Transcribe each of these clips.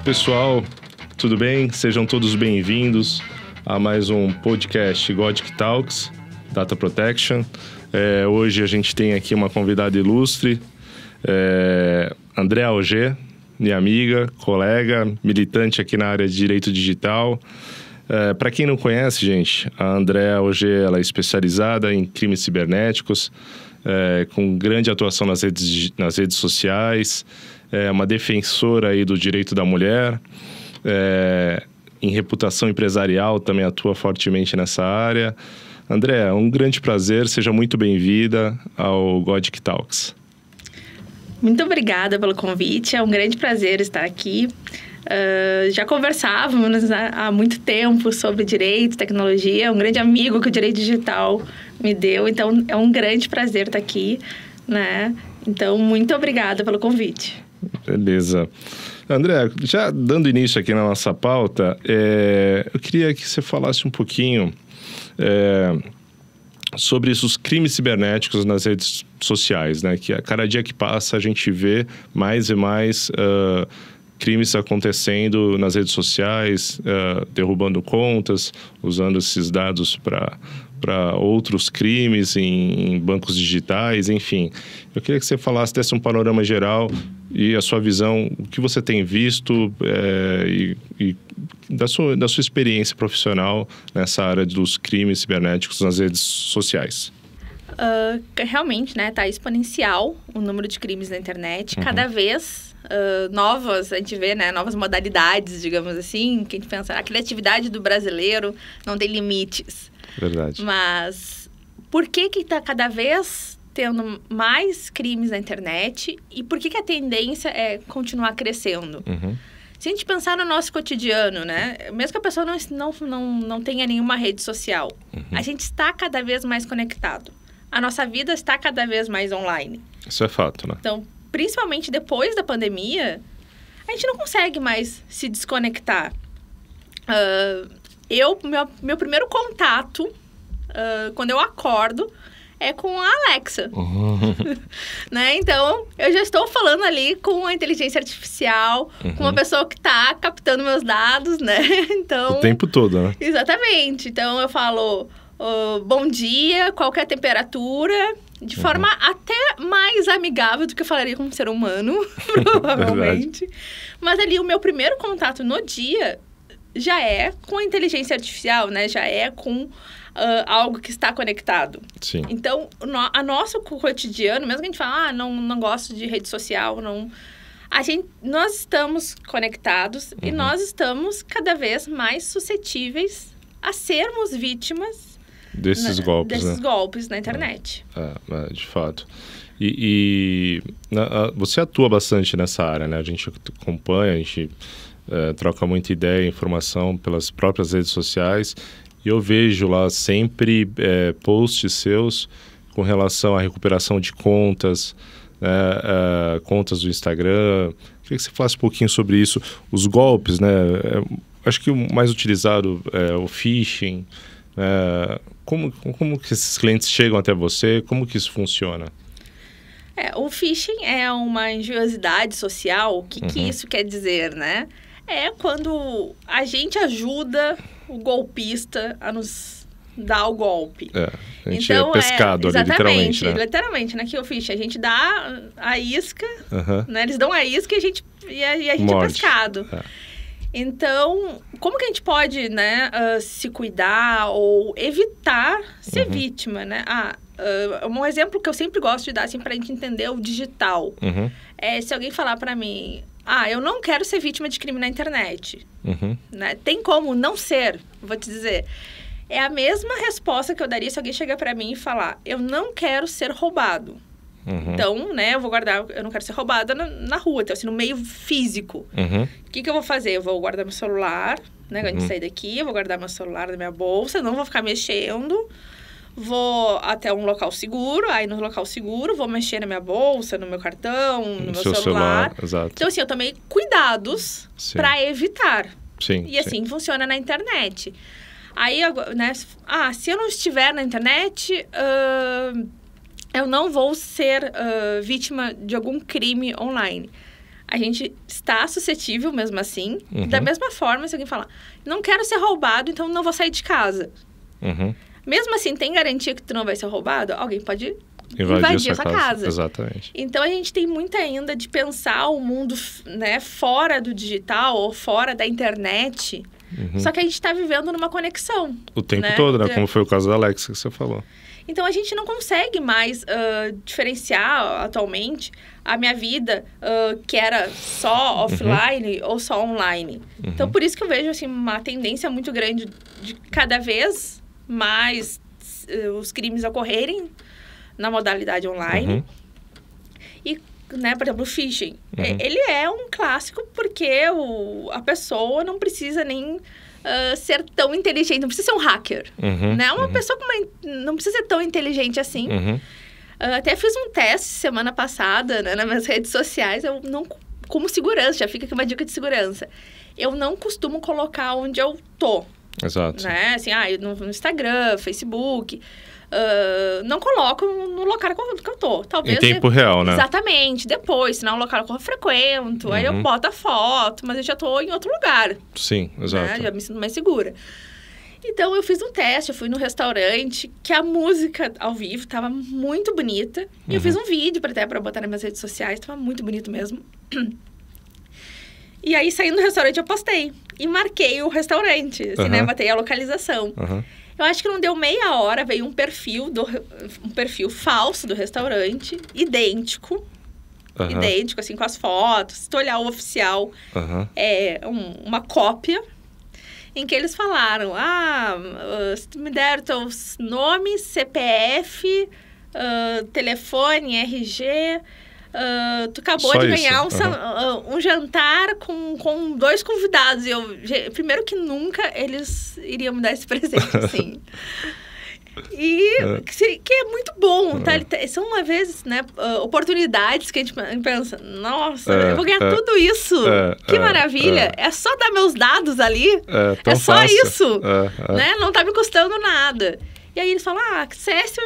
pessoal, tudo bem? Sejam todos bem-vindos a mais um podcast Gothic Talks, Data Protection. Hoje a gente tem aqui uma convidada ilustre, Andréa Auger, minha amiga, colega, militante aqui na área de Direito Digital. Para quem não conhece, gente, a Andréa Auger, ela é especializada em crimes cibernéticos, com grande atuação nas redes sociais, uma defensora aí do direito da mulher, em reputação empresarial também atua fortemente nessa área. Andréa, um grande prazer, seja muito bem-vinda ao Gothic Talks. Muito obrigada pelo convite, é um grande prazer estar aqui. Já conversávamos há muito tempo sobre direito, tecnologia, é um grande amigo que o direito digital me deu, então é um grande prazer estar aqui, né? Então, muito obrigada pelo convite. Beleza. Andréa, já dando início aqui na nossa pauta, eu queria que você falasse um pouquinho sobre os crimes cibernéticos nas redes sociais, né? Que a cada dia que passa a gente vê mais e mais crimes acontecendo nas redes sociais, derrubando contas, usando esses dados para outros crimes em bancos digitais, enfim. Eu queria que você falasse, desse um panorama geral e a sua visão, o que você tem visto e da sua experiência profissional nessa área dos crimes cibernéticos nas redes sociais. Realmente, né, tá exponencial o número de crimes na internet. Cada vez novas, a gente vê, né, novas modalidades, digamos assim, que a gente pensa, a criatividade do brasileiro não tem limites. Verdade. Mas por que tá cada vez tendo mais crimes na internet e por que a tendência é continuar crescendo? Se a gente pensar no nosso cotidiano, né? Mesmo que a pessoa não tenha nenhuma rede social, a gente está cada vez mais conectado. A nossa vida está cada vez mais online. Isso é fato, né? Então, principalmente depois da pandemia, a gente não consegue mais se desconectar. Meu primeiro contato, quando eu acordo, é com a Alexa. Né? Então, eu já estou falando ali com a inteligência artificial, com uma pessoa que está captando meus dados, né? Então, o tempo todo, né? Exatamente. Então, eu falo, bom dia, qual que é a temperatura, de forma até mais amigável do que eu falaria com um ser humano, provavelmente. Mas ali, o meu primeiro contato no dia já é com a inteligência artificial, né? Já é com algo que está conectado. Sim. Então, a nosso cotidiano, mesmo que a gente fala, não gosto de rede social, nós estamos conectados e nós estamos cada vez mais suscetíveis a sermos vítimas desses golpes na internet. De fato. E você atua bastante nessa área, né? A gente acompanha, a gente troca muita ideia, informação pelas próprias redes sociais. E eu vejo lá sempre posts seus com relação à recuperação de contas, contas do Instagram. Queria que você falasse um pouquinho sobre isso. Os golpes, né? Acho que o mais utilizado é o phishing. Como que esses clientes chegam até você? Como que isso funciona? O phishing é uma engenhosidade social. O que isso quer dizer, né? É quando a gente ajuda o golpista a nos dar o golpe. A gente é pescado ali, literalmente, né? Literalmente, né? Que o phishing, a gente dá a isca, né? Eles dão a isca e a gente é pescado. Então, como que a gente pode, né, se cuidar ou evitar ser vítima, né? Um exemplo que eu sempre gosto de dar, assim, pra gente entender o digital. É se alguém falar pra mim, eu não quero ser vítima de crime na internet. Né? Tem como não ser, vou te dizer. É a mesma resposta que eu daria se alguém chegar pra mim e falar, eu não quero ser roubado. Então, né, eu não quero ser roubada na rua, então, assim, no meio físico. O que eu vou fazer? Eu vou guardar meu celular, né, quando a gente sair daqui, eu vou guardar meu celular na minha bolsa, não vou ficar mexendo. Vou até um local seguro, aí no local seguro vou mexer na minha bolsa, no meu cartão, no meu celular. Exato. Então, assim, eu tomei cuidados para evitar. Sim, e assim funciona na internet. Aí, né, se eu não estiver na internet, eu não vou ser vítima de algum crime online. a gente está suscetível mesmo assim. Da mesma forma, se alguém falar, não quero ser roubado, então não vou sair de casa. Mesmo assim, tem garantia que tu não vai ser roubado? Alguém pode invadir essa casa. Exatamente. Então, a gente tem muito ainda de pensar o mundo, né, fora do digital ou fora da internet. Só que a gente está vivendo numa conexão. O tempo todo, né? Como foi o caso da Alexa que você falou. Então, a gente não consegue mais diferenciar atualmente a minha vida que era só offline ou só online. Então, por isso que eu vejo assim, uma tendência muito grande de cada vez mais os crimes ocorrerem na modalidade online. E, né, por exemplo, o phishing. Ele é um clássico porque a pessoa não precisa nem ser tão inteligente. Não precisa ser um hacker. Né? Uma pessoa não precisa ser tão inteligente assim. Até fiz um teste semana passada, né, nas minhas redes sociais. Eu não, como segurança, já fica aqui uma dica de segurança. Eu não costumo colocar onde eu tô. Exato. Né? Assim, no Instagram, Facebook... não coloco no local que eu tô. Talvez em tempo real, né? Exatamente. Depois, se não é um local que eu frequento, aí eu boto a foto, mas eu já tô em outro lugar. Sim, exato. Né? Já me sinto mais segura. Então, eu fiz um teste, eu fui no restaurante, que a música ao vivo tava muito bonita. E eu fiz um vídeo pra botar nas minhas redes sociais, tava muito bonito mesmo. E aí, saindo do restaurante, eu postei. E marquei o restaurante, assim, né? Botei a localização. Eu acho que não deu meia hora, veio um perfil falso do restaurante, idêntico. Idêntico, assim, com as fotos. Se tu olhar o oficial, é uma cópia, em que eles falaram, se tu me der teus nomes, CPF, telefone, RG... tu acabou Só de ganhar um jantar com 2 convidados. E primeiro que nunca eles iriam me dar esse presente, assim. E que é muito bom, tá? São, às vezes, né, oportunidades que a gente pensa, nossa, eu vou ganhar tudo isso. Que maravilha. É só dar meus dados ali. É só fácil. isso. Né? Não tá me custando nada. E aí eles falam, acesse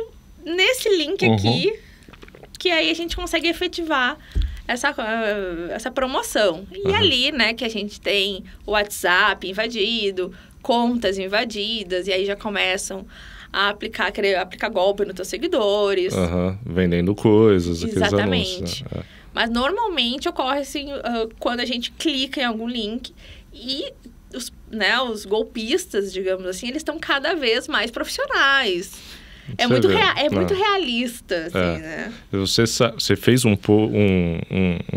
nesse link aqui, que aí a gente consegue efetivar essa promoção. E ali, né, que a gente tem o WhatsApp invadido, contas invadidas, e aí já começam a aplicar golpe nos teus seguidores. Vendendo coisas, exatamente. Aqueles anúncios, né? Mas normalmente ocorre assim, quando a gente clica em algum link e os golpistas, digamos assim, eles estão cada vez mais profissionais. É muito realista, assim, né? Você fez um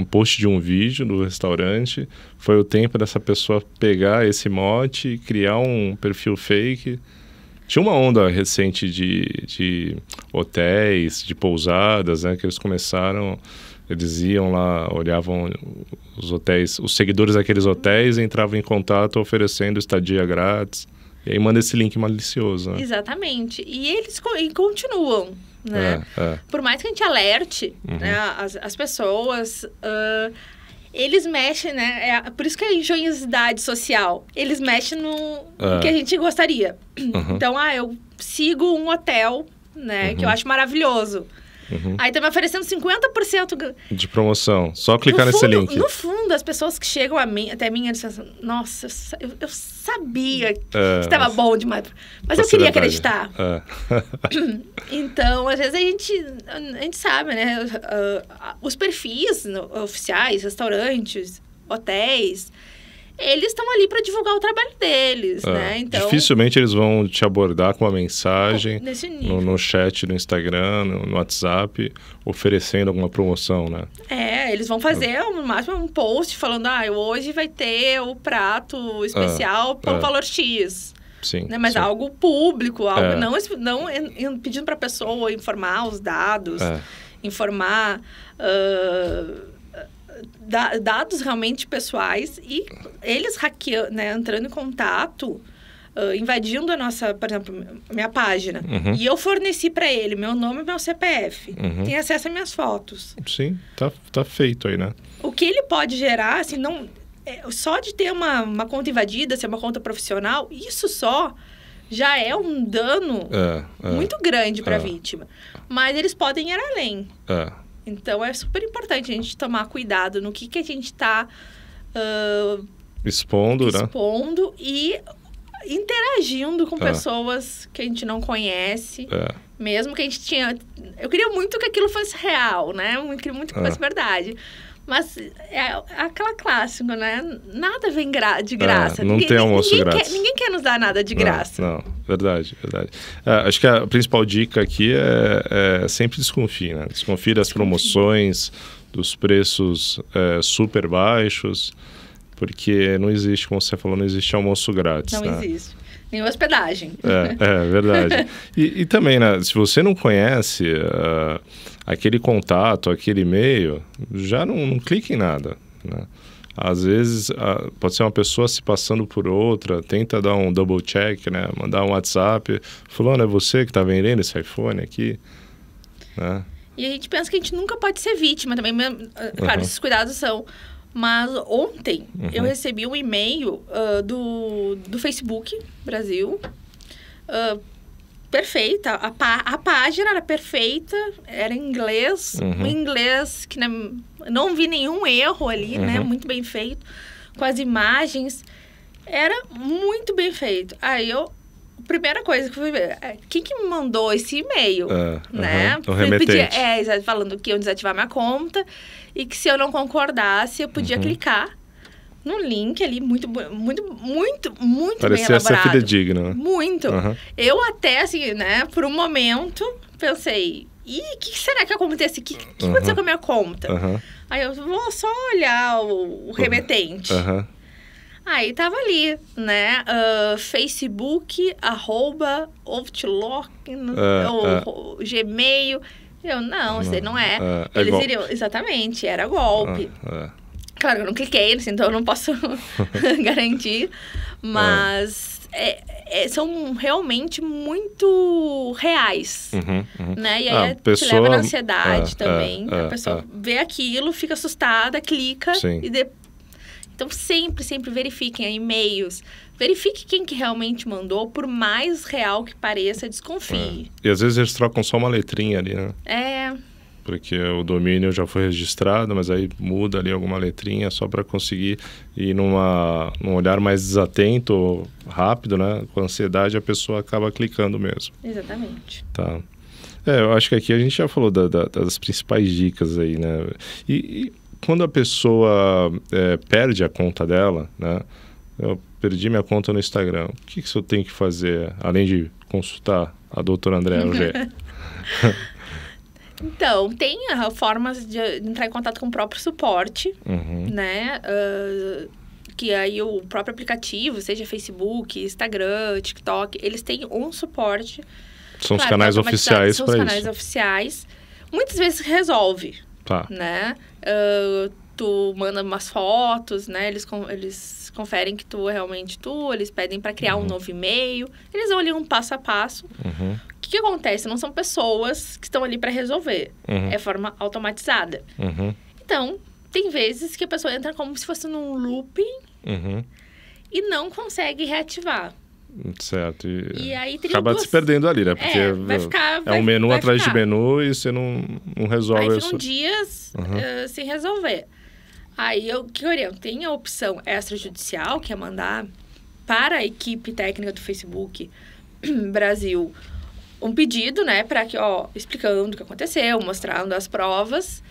post de um vídeo do restaurante, foi o tempo dessa pessoa pegar esse mote e criar um perfil fake. Tinha uma onda recente de hotéis, de pousadas, né? Que eles começaram, eles iam lá, olhavam os hotéis, os seguidores daqueles hotéis entravam em contato oferecendo estadia grátis. E aí manda esse link malicioso, né? Exatamente. E eles continuam, né? Por mais que a gente alerte, né, as pessoas, eles mexem, né? Por isso que é a engenhosidade social. Eles mexem no que a gente gostaria. Então, eu sigo um hotel, né? Que eu acho maravilhoso. Aí tá me oferecendo 50% de promoção. Só clicar nesse link. No fundo, as pessoas que chegam até mim, eles falam, nossa, eu sabia que estava bom demais. Mas eu queria acreditar. Então, às vezes a gente sabe, né? Os perfis oficiais, restaurantes, hotéis... Eles estão ali para divulgar o trabalho deles, né? Então, dificilmente eles vão te abordar com uma mensagem nesse nível. No chat do Instagram, no WhatsApp, oferecendo alguma promoção, né? Eles vão fazer no máximo um post falando, hoje vai ter o prato especial por valor X. Sim, né? Mas sim. Algo público, algo não pedindo para a pessoa informar os dados, informar... dados realmente pessoais e eles hackeando, né, entrando em contato, invadindo a nossa, por exemplo, minha página. E eu forneci para ele meu nome e meu CPF. Tem acesso às minhas fotos. Sim, tá feito aí, né? O que ele pode gerar, assim, só de ter uma conta invadida, ser uma conta profissional, isso só já é um dano muito grande para a vítima. Mas eles podem ir além. Então, é super importante a gente tomar cuidado no que a gente está expondo, né? E interagindo com pessoas que a gente não conhece. Mesmo que a gente tinha... Eu queria muito que aquilo fosse real, né? Eu queria muito que fosse verdade. Mas é aquela clássica, né? Nada vem de graça. Não tem almoço grátis. Ninguém quer nos dar nada de graça. Não, verdade. Acho que a principal dica aqui é sempre desconfie, né? Desconfie das promoções, dos preços super baixos, porque não existe, como você falou, não existe almoço grátis. Não existe. Nem hospedagem. É verdade. E também, né? Se você não conhece... aquele contato, aquele e-mail, já não clique em nada, né? Às vezes, pode ser uma pessoa se passando por outra, tenta dar um double check, né? Mandar um WhatsApp, fulano, é você que está vendendo esse iPhone aqui? Né? E a gente pensa que a gente nunca pode ser vítima também, claro, esses cuidados são... Mas ontem eu recebi um e-mail do Facebook Brasil, perfeita, a página era perfeita, era em inglês, um inglês que não vi nenhum erro ali, né? Muito bem feito, com as imagens, era muito bem feito. Aí primeira coisa que eu fui ver, quem que me mandou esse e-mail, né? O remetente. Falando que iam desativar minha conta e que se eu não concordasse, eu podia clicar no link ali, muito bem elaborado. Parecia ser fidedigno. Muito. Eu até, assim, né, por um momento, pensei, o que será que acontece? O que aconteceu com a minha conta? Aí eu vou só olhar o remetente. Aí tava ali, né, Facebook, @Outlook, ou Gmail. Você não é. Eles iriam, exatamente, era golpe. Claro, eu não cliquei, assim, então eu não posso garantir. Mas são realmente muito reais, né? E aí te leva na ansiedade também. A pessoa vê aquilo, fica assustada, clica e Então, sempre verifiquem e-mails. Verifique quem que realmente mandou, por mais real que pareça, desconfie. E às vezes eles trocam só uma letrinha ali, né? Porque o domínio já foi registrado, mas aí muda ali alguma letrinha só para conseguir ir num olhar mais desatento, rápido, né? Com ansiedade, a pessoa acaba clicando mesmo. Exatamente. Tá. Eu acho que aqui a gente já falou das principais dicas aí, né? E quando a pessoa perde a conta dela, né? Eu perdi minha conta no Instagram. O que eu tenho que fazer, além de consultar a doutora Andréa Auger? Então, tem formas de entrar em contato com o próprio suporte, né? Que aí o próprio aplicativo, seja Facebook, Instagram, TikTok, eles têm um suporte. São os canais oficiais para isso. São os canais oficiais. Muitas vezes resolve, né? Tu manda umas fotos, né? Eles conferem que tu é realmente eles pedem para criar um novo e-mail. Eles vão ali um passo a passo. O que acontece? Não são pessoas que estão ali para resolver. É forma automatizada. Então, tem vezes que a pessoa entra como se fosse num looping e não consegue reativar. Certo. E aí acaba se perdendo ali, né? Porque um menu atrás de menu e você não resolve isso. Aí ficam dias sem resolver. Aí o que eu oriento? Tem a opção extrajudicial, que é mandar para a equipe técnica do Facebook Brasil um pedido, né, para que, explicando o que aconteceu, mostrando as provas.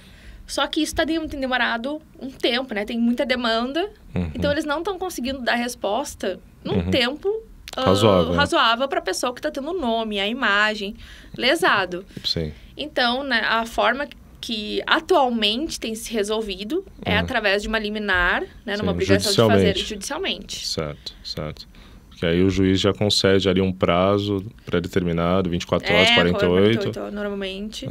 Só que isso está demorado um tempo, né? Tem muita demanda. Então, eles não estão conseguindo dar resposta num tempo razoável para a pessoa que está tendo o nome, a imagem, lesado. Sim. Então, né, a forma que atualmente tem se resolvido é através de uma liminar, né, numa obrigação de fazer judicialmente. Certo. Porque aí o juiz já concede ali um prazo pré-determinado, 24 horas, 48. Normalmente.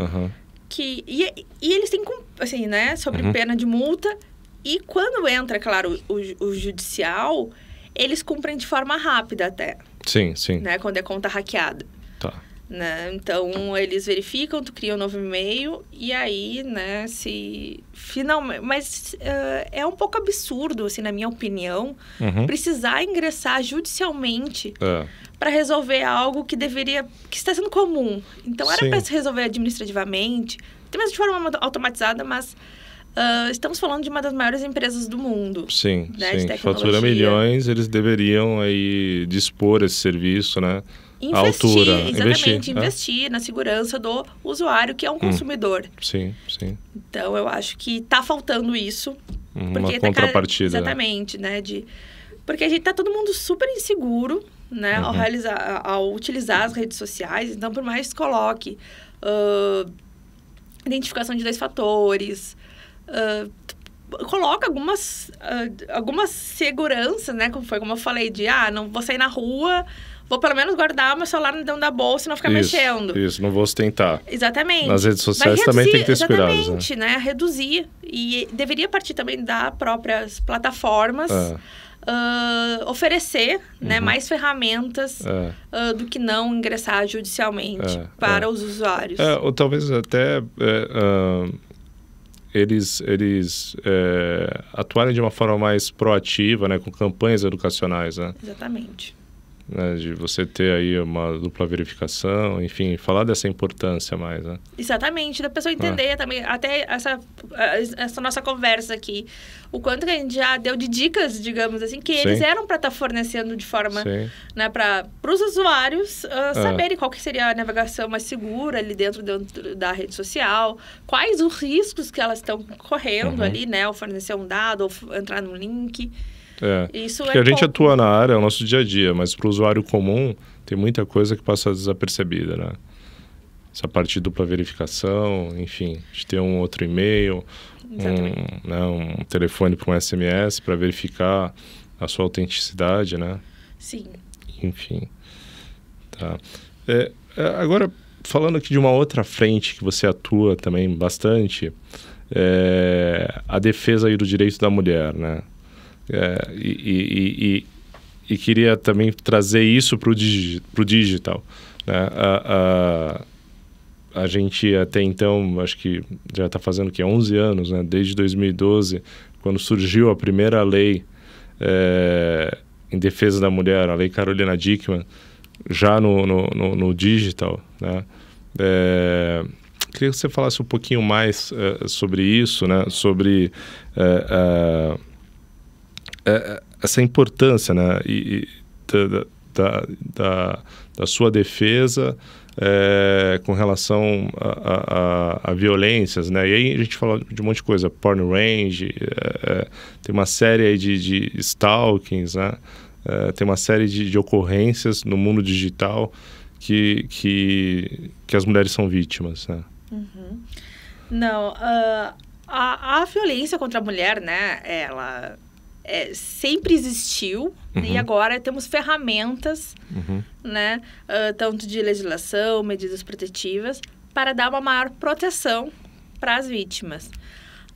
E eles têm, assim, né, sobre pena de multa. E quando entra, claro, o judicial, eles cumprem de forma rápida até. Sim. Né, quando é conta hackeada. Né? Então, eles verificam, tu cria um novo e-mail e aí, né, finalmente... Mas é um pouco absurdo, assim, na minha opinião, precisar ingressar judicialmente para resolver algo que está sendo comum. Então, era para se resolver administrativamente, até mesmo de forma automatizada, mas estamos falando de uma das maiores empresas do mundo. Sim, né, sim. De tecnologia. Fatura milhões, eles deveriam aí dispor esse serviço, né? Investir na segurança do usuário, que é um consumidor. Sim, sim. Então, eu acho que está faltando isso. Uma contrapartida. Exatamente, né? Porque a gente tá todo mundo super inseguro, né? Ao utilizar as redes sociais. Então, por mais que coloque identificação de 2 fatores, coloca algumas seguranças, né? Como eu falei, não vou sair na rua, vou pelo menos guardar o meu celular dentro da bolsa e não ficar mexendo. Isso, não vou ostentar. Exatamente. Nas redes sociais também tem que ter esse cuidado. Exatamente, né? Reduzir. E deveria partir também das próprias plataformas oferecer né, mais ferramentas do que não ingressar judicialmente para os usuários. Ou talvez até eles atuarem de uma forma mais proativa, né, com campanhas educacionais, né? Exatamente. Né, de você ter aí uma dupla verificação, enfim, falar dessa importância mais, né? Exatamente, da pessoa entender também, até essa nossa conversa aqui, o quanto que a gente já deu de dicas, digamos assim, que eles eram para estar fornecendo de forma, né, para os usuários saberem qual que seria a navegação mais segura ali dentro da rede social, quais os riscos que elas estão correndo ali, né, ao fornecer um dado, ou entrar num link. Isso porque a gente atua na área, é o nosso dia a dia, mas para o usuário comum tem muita coisa que passa desapercebida, né? Essa parte de dupla verificação, enfim, de ter um outro e-mail, um telefone para um SMS para verificar a sua autenticidade, né? Sim. Enfim, tá. Agora, falando aqui de uma outra frente que você atua também bastante, a defesa aí do direito da mulher, né? E queria também trazer isso para o digital, né? A gente até então, acho que já está fazendo 11 anos, né? Desde 2012, quando surgiu a primeira lei em defesa da mulher, a Lei Carolina Dickmann, já no digital, né? Queria que você falasse um pouquinho mais sobre isso, né? Sobre essa importância, né, da sua defesa com relação a violências, né? E aí a gente fala de um monte de coisa, porn range, tem uma série aí de stalkings, né? Tem uma série de ocorrências no mundo digital que as mulheres são vítimas, né? Não, a violência contra a mulher, né, ela sempre existiu, e agora temos ferramentas, né, tanto de legislação, medidas protetivas, para dar uma maior proteção para as vítimas.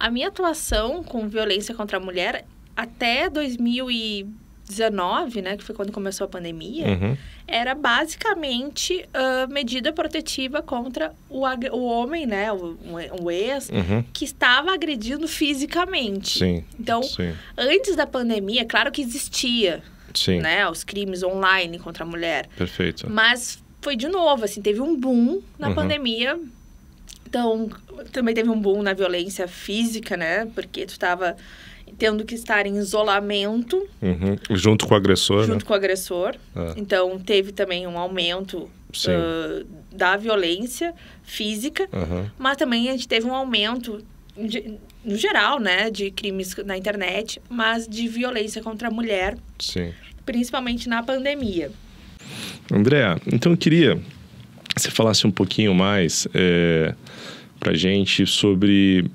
A minha atuação com violência contra a mulher, até 2019, né, que foi quando começou a pandemia, era basicamente medida protetiva contra o homem, né, o ex, que estava agredindo fisicamente. Sim, então, antes da pandemia, claro que existia, né, os crimes online contra a mulher. Perfeito. Mas foi de novo, assim, teve um boom na pandemia. Então, também teve um boom na violência física, né, porque tu estava tendo que estar em isolamento. Junto com o agressor, Junto com o agressor. Então, teve também um aumento da violência física, mas também a gente teve um aumento, no geral, né, de crimes na internet, mas de violência contra a mulher, principalmente na pandemia. Andréa, então eu queria que você falasse um pouquinho mais pra gente sobre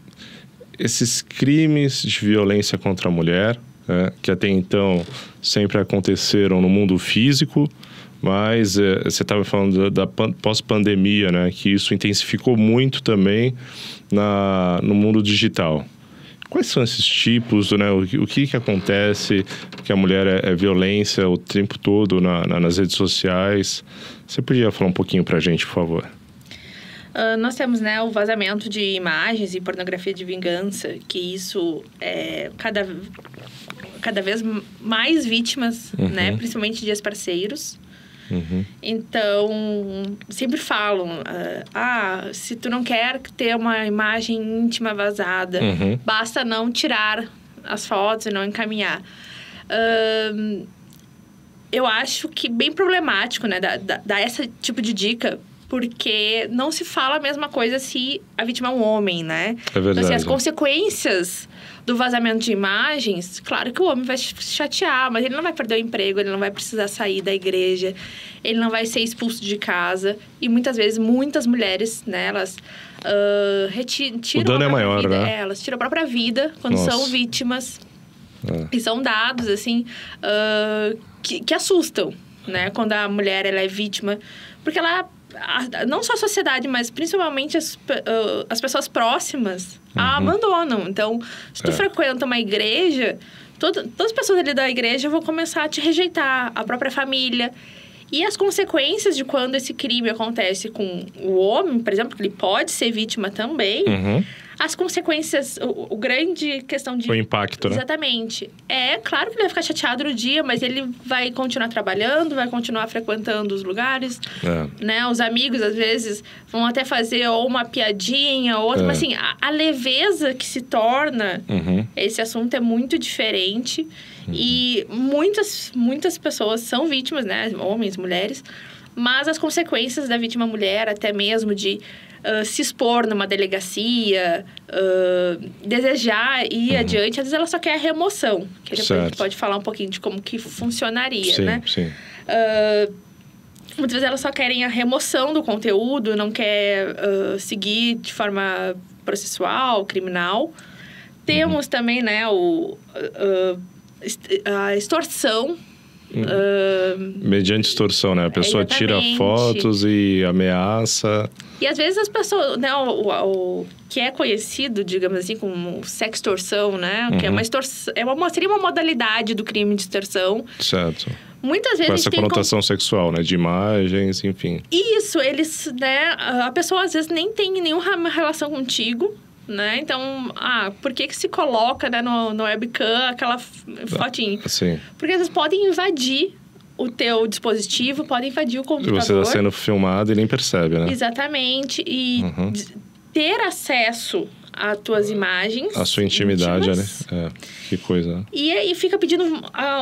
esses crimes de violência contra a mulher, que até então sempre aconteceram no mundo físico, mas você estava falando da pós-pandemia, né, que isso intensificou muito também no mundo digital. Quais são esses tipos, né? O que acontece que a mulher é violência o tempo todo nas redes sociais? Você podia falar um pouquinho para a gente, por favor? Nós temos, né, o vazamento de imagens e pornografia de vingança, que isso cada vez mais vítimas, né, principalmente de ex-parceiros. Então, sempre falam, se tu não quer ter uma imagem íntima vazada, basta não tirar as fotos e não encaminhar. Eu acho que bem problemático, né, dar esse tipo de dica, porque não se fala a mesma coisa se a vítima é um homem, né? É verdade. Então, assim, as consequências do vazamento de imagens, claro que o homem vai se chatear, mas ele não vai perder o emprego, ele não vai precisar sair da igreja, ele não vai ser expulso de casa. E muitas vezes, muitas mulheres, né, elas tiram o dano é maior, vida, né? Elas tiram a própria vida quando são vítimas. E são dados, assim, que assustam, né? Quando a mulher ela é vítima. Porque ela... não só a sociedade, mas principalmente as pessoas próximas a abandonam. Então, se tu frequenta uma igreja, todas as pessoas ali da igreja vão começar a te rejeitar, a própria família. E as consequências de quando esse crime acontece com o homem, por exemplo, que ele pode ser vítima também... As consequências, o grande questão de... O impacto, né? Exatamente. É claro que ele vai ficar chateado no dia, mas ele vai continuar trabalhando, vai continuar frequentando os lugares, né? Os amigos, às vezes, vão até fazer ou uma piadinha, ou outra. Mas, assim, a leveza que se torna esse assunto é muito diferente. E muitas pessoas são vítimas, né? Homens, mulheres. Mas as consequências da vítima mulher, até mesmo de... se expor numa delegacia, desejar ir adiante, às vezes ela só quer a remoção. Que depois a gente pode falar um pouquinho de como que funcionaria, né? Sim. Muitas vezes elas só querem a remoção do conteúdo, não quer seguir de forma processual, criminal. Temos também, né, a extorsão. Mediante extorsão, né? A pessoa tira fotos e ameaça. E às vezes as pessoas, né, o que é conhecido, digamos assim, como sextorção, né? Que é uma extorsão, seria uma modalidade do crime de extorsão. Certo. Muitas vezes com essa conotação sexual, né? De imagens, enfim. Isso, eles, né? A pessoa às vezes nem tem nenhuma relação contigo, né? Então, por que se coloca, né, no webcam aquela fotinho? Sim. Porque às vezes podem invadir o teu dispositivo, podem invadir o computador. E você está sendo filmado e nem percebe, né? Exatamente. E ter acesso às tuas imagens. A sua intimidade, né? Que coisa, né? E aí fica pedindo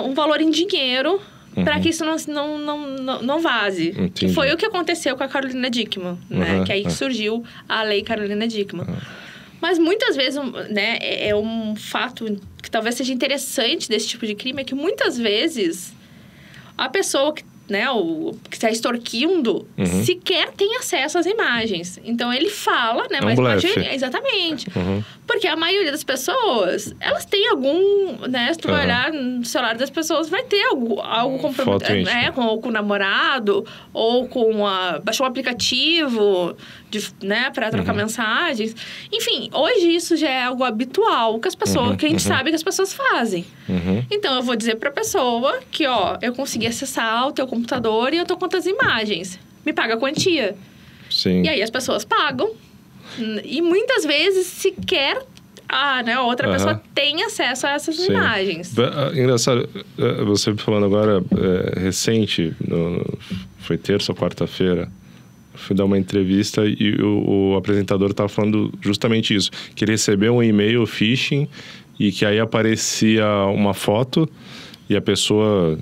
um valor em dinheiro para que isso não vaze. Entendi. Que foi o que aconteceu com a Carolina Dickmann, né? Que aí surgiu a lei Carolina Dickmann. Mas muitas vezes, né, é um fato que talvez seja interessante desse tipo de crime, é que muitas vezes a pessoa que, né, que está extorquindo sequer tem acesso às imagens. Então, ele fala, né, mas exatamente. Porque a maioria das pessoas, elas têm algum, né, se tu vai olhar no celular das pessoas, vai ter algo comprometido, né, com o namorado, ou baixou um aplicativo, né, para trocar mensagens. Enfim, hoje isso já é algo habitual que as pessoas, que a gente sabe que as pessoas fazem. Então, eu vou dizer para a pessoa que, eu consegui acessar o teu computador e eu tô com tantas imagens. Me paga a quantia. Sim. E aí as pessoas pagam. E muitas vezes sequer a outra pessoa tem acesso a essas imagens. Engraçado, você falando agora, recente, foi terça ou quarta-feira, fui dar uma entrevista e o apresentador estava falando justamente isso, que ele recebeu um e-mail phishing e que aí aparecia uma foto e a pessoa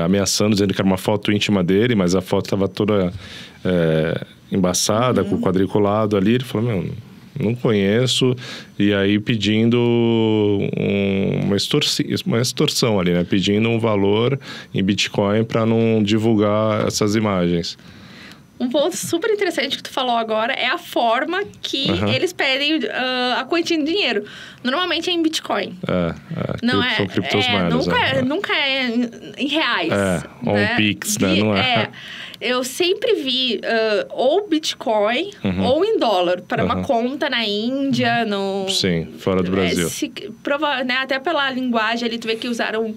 ameaçando, dizendo que era uma foto íntima dele, mas a foto estava toda embaçada, com o quadriculado ali. Ele falou, não conheço. E aí pedindo uma extorsão ali, né? Pedindo um valor em Bitcoin para não divulgar essas imagens. Um ponto super interessante que tu falou agora é a forma que eles pedem a quantia de dinheiro. Normalmente é em Bitcoin. Não são criptomoedas. Nunca é em reais. Ou um Pix, né? Não é. Eu sempre vi ou Bitcoin ou em dólar para uma conta na Índia, Sim, fora do Brasil. Né, até pela linguagem ali, tu vê que usaram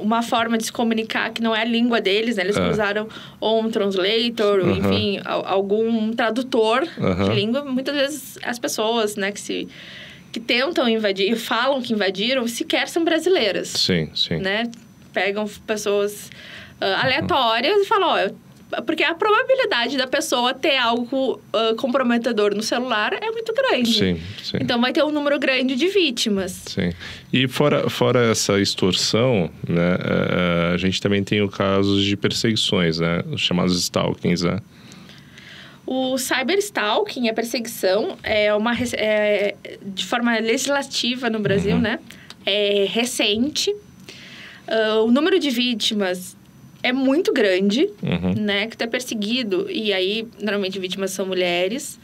uma forma de se comunicar que não é a língua deles, né? Eles usaram ou um translator, enfim, algum tradutor de língua. Muitas vezes as pessoas, né, que tentam invadir, falam que invadiram, sequer são brasileiras. Sim. Né? Pegam pessoas aleatórias e fala, porque a probabilidade da pessoa ter algo comprometedor no celular é muito grande. Sim. Então, vai ter um número grande de vítimas. Sim. E fora essa extorsão, né, a gente também tem o caso de perseguições, né, os chamados stalkings, né? O cyberstalking, a perseguição, é de forma legislativa no Brasil, né? É recente. O número de vítimas é muito grande, né? Que tá perseguido. E aí, normalmente, vítimas são mulheres.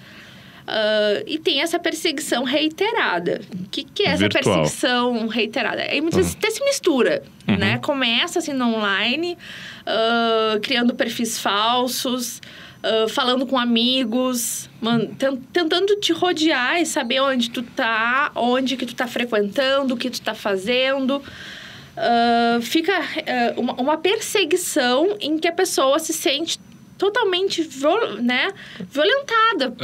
E tem essa perseguição reiterada. O que é essa perseguição reiterada? Aí, muitas vezes, até se mistura, né? Começa, assim, no online, criando perfis falsos... falando com amigos, tentando te rodear e saber onde tu tá, onde que tu tá frequentando, o que tu tá fazendo. Fica uma perseguição em que a pessoa se sente totalmente violentada.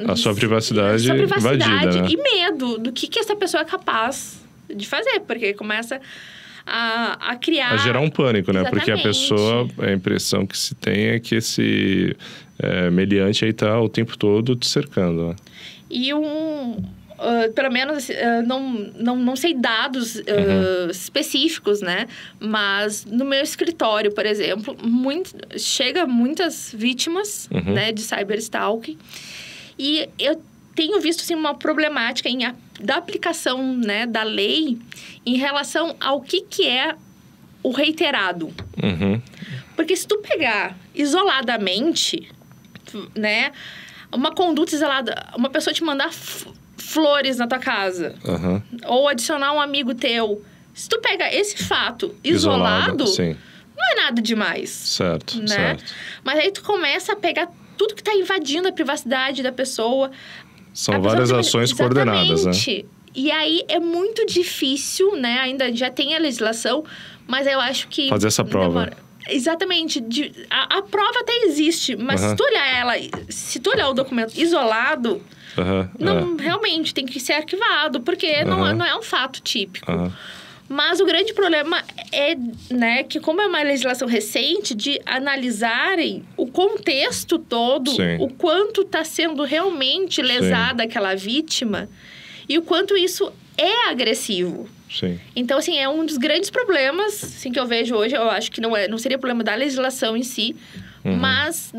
A sua privacidade invadida, né? E medo do que essa pessoa é capaz de fazer, porque começa... A criar... A gerar um pânico, né? Exatamente. Porque a pessoa, a impressão que se tem é que esse meliante aí tá o tempo todo te cercando, né? E pelo menos, não sei dados específicos, né? Mas no meu escritório, por exemplo, chega muitas vítimas, né, de cyberstalking. E eu tenho visto, assim, uma problemática da aplicação, né, da lei em relação ao que é o reiterado. Porque se tu pegar isoladamente, né, uma conduta isolada, uma pessoa te mandar flores na tua casa, ou adicionar um amigo teu, se tu pega esse fato isolado sim. Não é nada demais. Certo, né? certo. Mas aí tu começa a pegar tudo que tá invadindo a privacidade da pessoa. São várias ações coordenadas, né? E aí é muito difícil, né? Ainda já tem a legislação, mas eu acho que... Fazer essa prova. Exatamente. A prova até existe, mas se tu olhar o documento isolado, realmente tem que ser arquivado, porque não é um fato típico. Mas o grande problema é, né, que como é uma legislação recente, de analisarem o contexto todo, o quanto está sendo realmente lesada aquela vítima e o quanto isso é agressivo. Então, assim, é um dos grandes problemas, assim, que eu vejo hoje. Eu acho que não seria problema da legislação em si, mas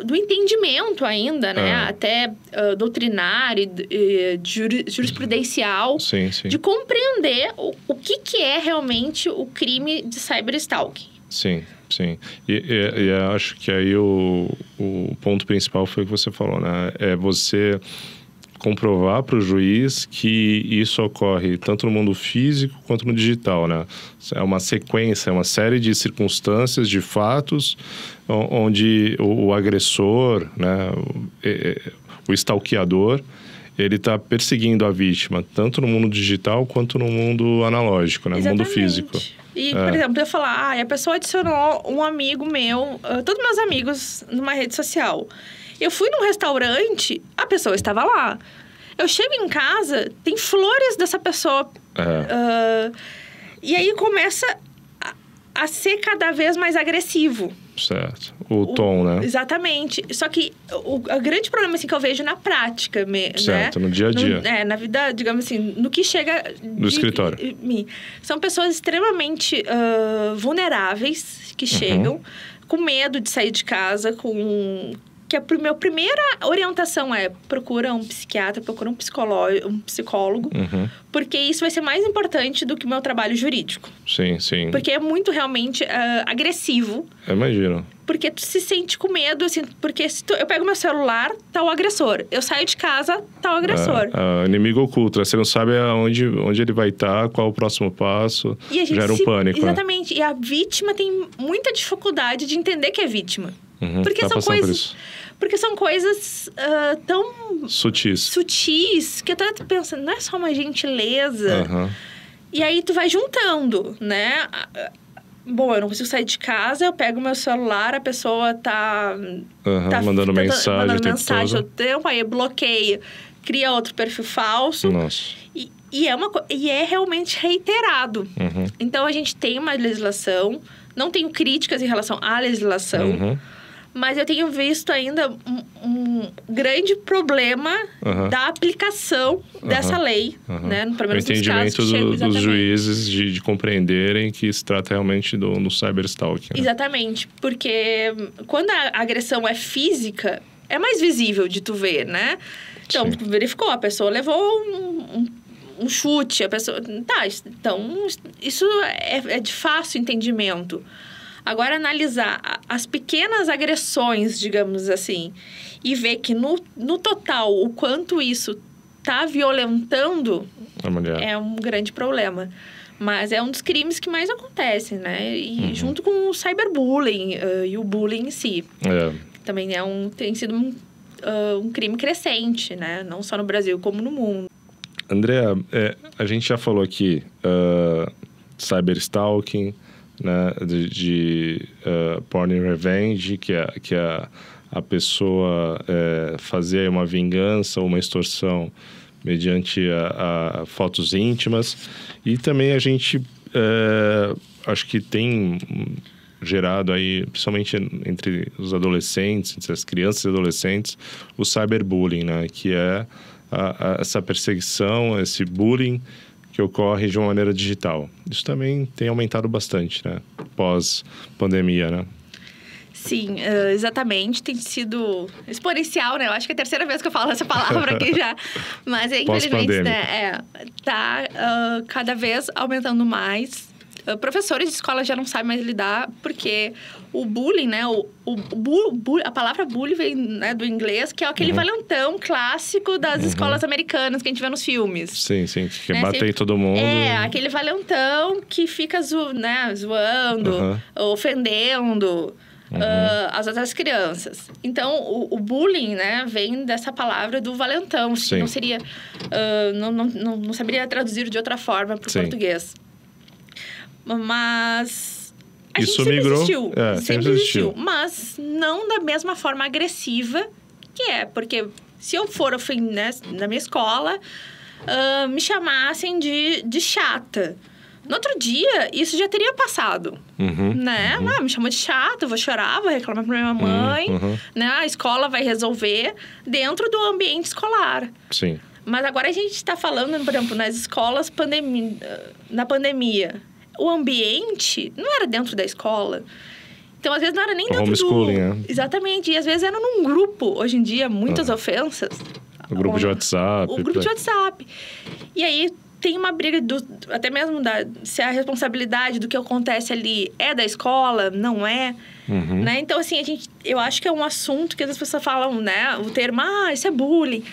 do entendimento ainda, né? Até doutrinário, jurisprudencial, de compreender o que é realmente o crime de cyberstalking. Sim. E acho que aí o ponto principal foi o que você falou, né? É você comprovar para o juiz que isso ocorre tanto no mundo físico quanto no digital, né? É uma sequência, é uma série de circunstâncias, de fatos, onde o agressor, né, o stalkeador, ele está perseguindo a vítima, tanto no mundo digital quanto no mundo analógico, né? No mundo físico. E, por exemplo, eu falar, a pessoa adicionou um amigo meu, todos meus amigos, numa rede social. Eu fui num restaurante, a pessoa estava lá. Eu chego em casa, tem flores dessa pessoa. E aí começa a ser cada vez mais agressivo. Certo. O tom, né? Exatamente. Só que o grande problema, assim, que eu vejo na prática, certo, né? No dia a dia. Na vida, digamos assim, no que chega... No escritório. São pessoas extremamente vulneráveis que chegam com medo de sair de casa, que a minha primeira orientação é procura um psiquiatra, procura um psicólogo, porque isso vai ser mais importante do que o meu trabalho jurídico. Sim. Porque é muito realmente agressivo. Eu imagino. Porque tu se sente com medo, assim, porque se eu pego meu celular, tá o agressor. Eu saio de casa, tá o agressor. Inimigo oculto, você não sabe onde ele vai estar, qual o próximo passo, gera um pânico. Exatamente, e a vítima tem muita dificuldade de entender que é vítima. Porque são coisas tão... Sutis, que eu tava pensando, não é só uma gentileza. E aí tu vai juntando, né? Bom, eu não consigo sair de casa, eu pego meu celular, a pessoa tá mandando mensagem o tempo, aí bloqueia, cria outro perfil falso. Nossa. E é realmente reiterado. Então, a gente tem uma legislação, Não tenho críticas em relação à legislação, mas eu tenho visto ainda um grande problema da aplicação dessa lei, né? Pelo menos o entendimento dos juízes de compreenderem que se trata realmente no cyberstalking. Né? Exatamente, porque quando a agressão é física, é mais visível de tu ver, né? Então, verificou, a pessoa levou um chute, a pessoa... Tá, então, isso é de fácil entendimento. Agora, analisar as pequenas agressões, digamos assim, e ver que no total, o quanto isso está violentando, é um grande problema. Mas é um dos crimes que mais acontecem, né? E junto com o cyberbullying e o bullying em si. Também tem sido um crime crescente, né? Não só no Brasil, como no mundo. Andrea, a gente já falou aqui cyberstalking, né, de porn and revenge, que a pessoa fazer uma vingança ou uma extorsão mediante a fotos íntimas. E também a gente acho que tem gerado aí, principalmente entre os adolescentes, entre as crianças e adolescentes, o cyberbullying, né, que é essa perseguição, esse bullying que ocorre de uma maneira digital. Isso também tem aumentado bastante, né? Pós-pandemia, né? Sim, exatamente. Tem sido exponencial, né? Eu acho que é a terceira vez que eu falo essa palavra aqui já. Mas, infelizmente, né? Tá cada vez aumentando mais. Professores de escola já não sabem mais lidar, porque o bullying, né? A palavra bullying vem, né, do inglês, que é aquele valentão clássico das escolas americanas que a gente vê nos filmes. Sim, que né? Bate em todo mundo. Aquele valentão que fica zoando, ofendendo as outras crianças. Então, o bullying, né, vem dessa palavra do valentão. Que não seria... não saberia traduzir de outra forma para o português. Mas a gente sempre existiu. Sempre existiu. Mas não da mesma forma agressiva que é. Porque se eu for na minha escola, me chamassem de chata. No outro dia, isso já teria passado. Né? Me chamou de chata, eu vou chorar, vou reclamar pra minha mãe. Né? A escola vai resolver dentro do ambiente escolar. Sim. Mas agora a gente está falando, por exemplo, nas escolas na pandemia. O ambiente não era dentro da escola. Então, às vezes, não era nem dentro do... Homeschooling, né? Exatamente. E, às vezes, era num grupo. Hoje em dia, muitas ofensas. O grupo de WhatsApp. O grupo de WhatsApp. E aí, tem uma briga até mesmo se a responsabilidade do que acontece ali é da escola, não é. Né? Então, assim, eu acho que é um assunto que as pessoas falam, né? O termo, isso é bullying.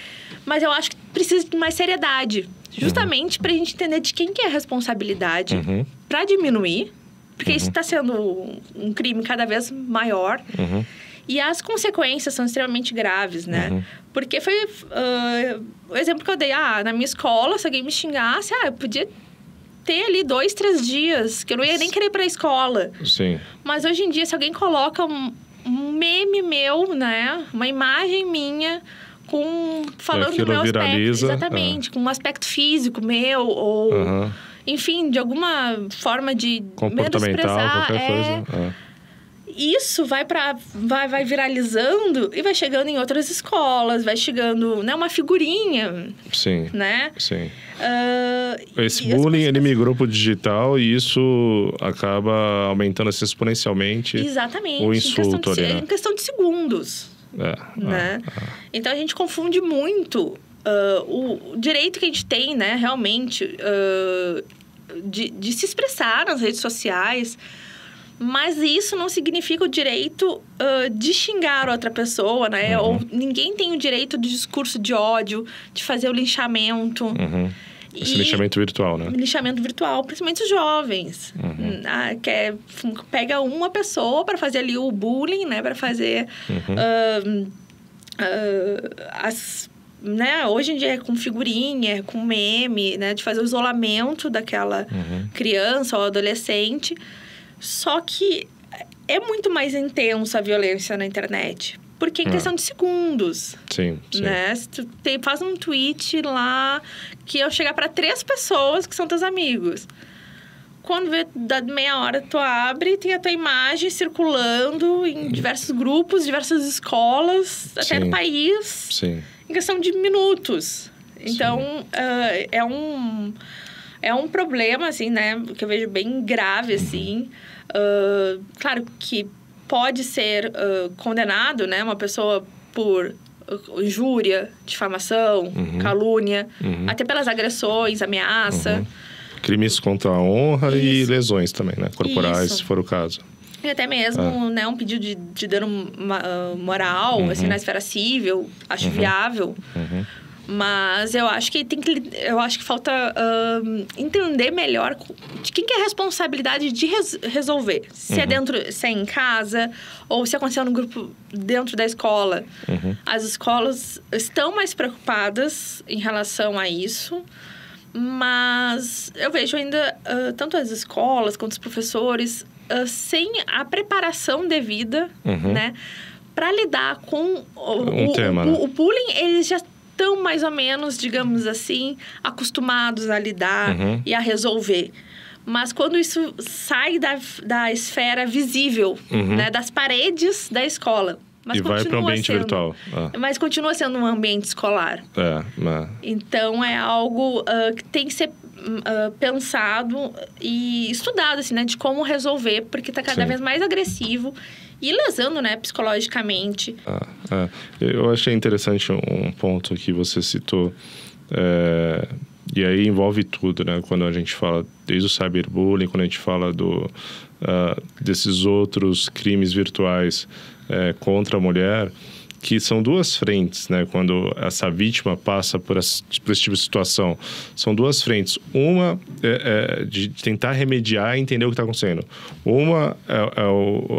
Mas eu acho que precisa de mais seriedade. Justamente pra gente entender de quem que é a responsabilidade. Pra diminuir. Porque isso está sendo um crime cada vez maior. E as consequências são extremamente graves, né? Porque foi o exemplo que eu dei. Na minha escola, se alguém me xingasse, eu podia ter ali 2, 3 dias que eu não ia nem querer ir pra escola. Sim. Mas hoje em dia, se alguém coloca um meme meu, né? Uma imagem minha... falando do meu aspecto, exatamente, com um aspecto físico meu, ou enfim, de alguma forma de comportamental, qualquer coisa. Isso vai viralizando e vai chegando em outras escolas, vai chegando, né, uma figurinha. Sim. Né? Sim. Esse bullying, ele migrou pro digital e isso acaba aumentando assim, exponencialmente. Exatamente. O insulto ali, né? Em questão de segundos. Né? Então, a gente confunde muito o direito que a gente tem, né, realmente, de se expressar nas redes sociais, mas isso não significa o direito de xingar outra pessoa, né? Ou ninguém tem o direito de discurso de ódio, de fazer o linchamento. Esse lixamento virtual, né? Lixamento virtual, principalmente os jovens. Pega uma pessoa para fazer ali o bullying, né? Para fazer né? Hoje em dia é com figurinha, é com meme, né? De fazer o isolamento daquela criança ou adolescente. Só que é muito mais intensa a violência na internet. Porque é questão de segundos. Sim. Né? Se tu faz um tweet lá que eu chegar para 3 pessoas que são teus amigos. quando vê, dá meia hora, tu abre e tem a tua imagem circulando em diversos grupos, diversas escolas, até no país. Sim. Em questão de minutos. Então, é um problema, assim, né? Que eu vejo bem grave, assim. Claro que pode ser condenado, né? Uma pessoa por injúria, difamação, calúnia, até pelas agressões, ameaça. Crimes contra a honra e lesões também, né? Corporais, se for o caso. E até mesmo, né, um pedido de dano moral, assim, na esfera civil, acho viável. Mas eu acho que falta entender melhor de quem que é a responsabilidade de resolver. Se é em casa, ou se aconteceu no grupo dentro da escola. As escolas estão mais preocupadas em relação a isso. Mas eu vejo ainda, tanto as escolas quanto os professores, sem a preparação devida, né? Para lidar com o bullying, eles já estão mais ou menos, digamos assim, acostumados a lidar e a resolver. Mas quando isso sai da esfera visível, né? Das paredes da escola... Mas vai para o ambiente virtual. Mas continua sendo um ambiente escolar. Então, é algo que tem que ser pensado e estudado, assim, né? De como resolver, porque está cada vez mais agressivo e lesando, né? Psicologicamente. Eu achei interessante um ponto que você citou. E aí envolve tudo, né? Quando a gente fala desde o cyberbullying, quando a gente fala desses outros crimes virtuais contra a mulher, que são duas frentes, né? Quando essa vítima passa por esse tipo de situação, são duas frentes. Uma de tentar remediar e entender o que está acontecendo. Uma é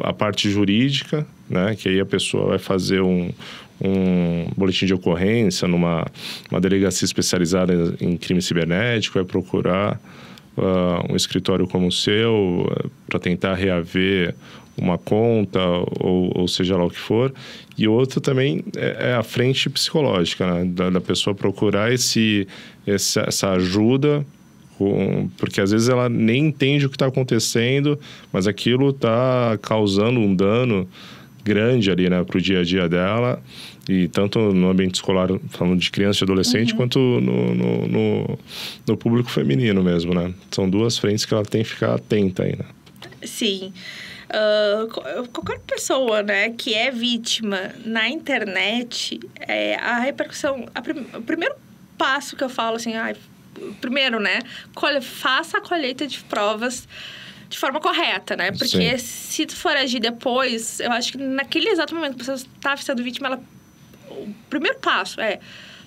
a parte jurídica, né? Que aí a pessoa vai fazer um boletim de ocorrência numa delegacia especializada em crime cibernético, vai procurar um escritório como o seu para tentar reaver uma conta ou seja lá o que for. E outro também é a frente psicológica, né? Da pessoa procurar essa ajuda, porque às vezes ela nem entende o que está acontecendo, mas aquilo está causando um dano grande ali, né, para o dia a dia dela, e tanto no ambiente escolar, falando de criança e adolescente, quanto no público feminino mesmo, né? São duas frentes que ela tem que ficar atenta aí, né? Sim. Qualquer pessoa, né, que é vítima na internet, a repercussão... O primeiro passo que eu falo, assim, primeiro, né, faça a colheita de provas de forma correta, né? Porque se tu for agir depois, eu acho que naquele exato momento que você está sendo vítima, o primeiro passo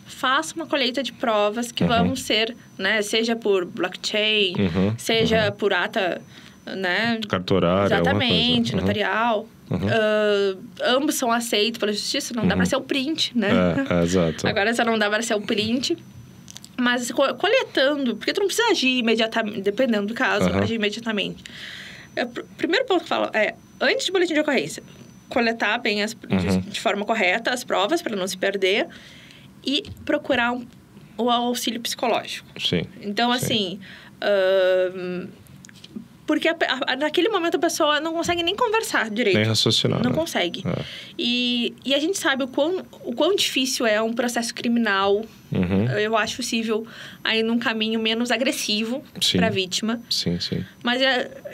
faça uma colheita de provas que vão ser, né? Seja por blockchain, seja por ata, né? Cartorária, exatamente, notarial. Ambos são aceitos pela justiça, não dá para ser o print, né? Exato. Agora só não dá para ser o print. Mas coletando, porque tu não precisa agir imediatamente, dependendo do caso, agir imediatamente. O primeiro ponto que eu falo antes de boletim de ocorrência, coletar bem de forma correta as provas para não se perder e procurar o auxílio psicológico. Sim. Então, assim... Porque naquele momento a pessoa não consegue nem conversar direito. Nem raciocinar. Não consegue. E a gente sabe o quão difícil é um processo criminal. Eu acho possível aí num caminho menos agressivo para a vítima. Sim. Mas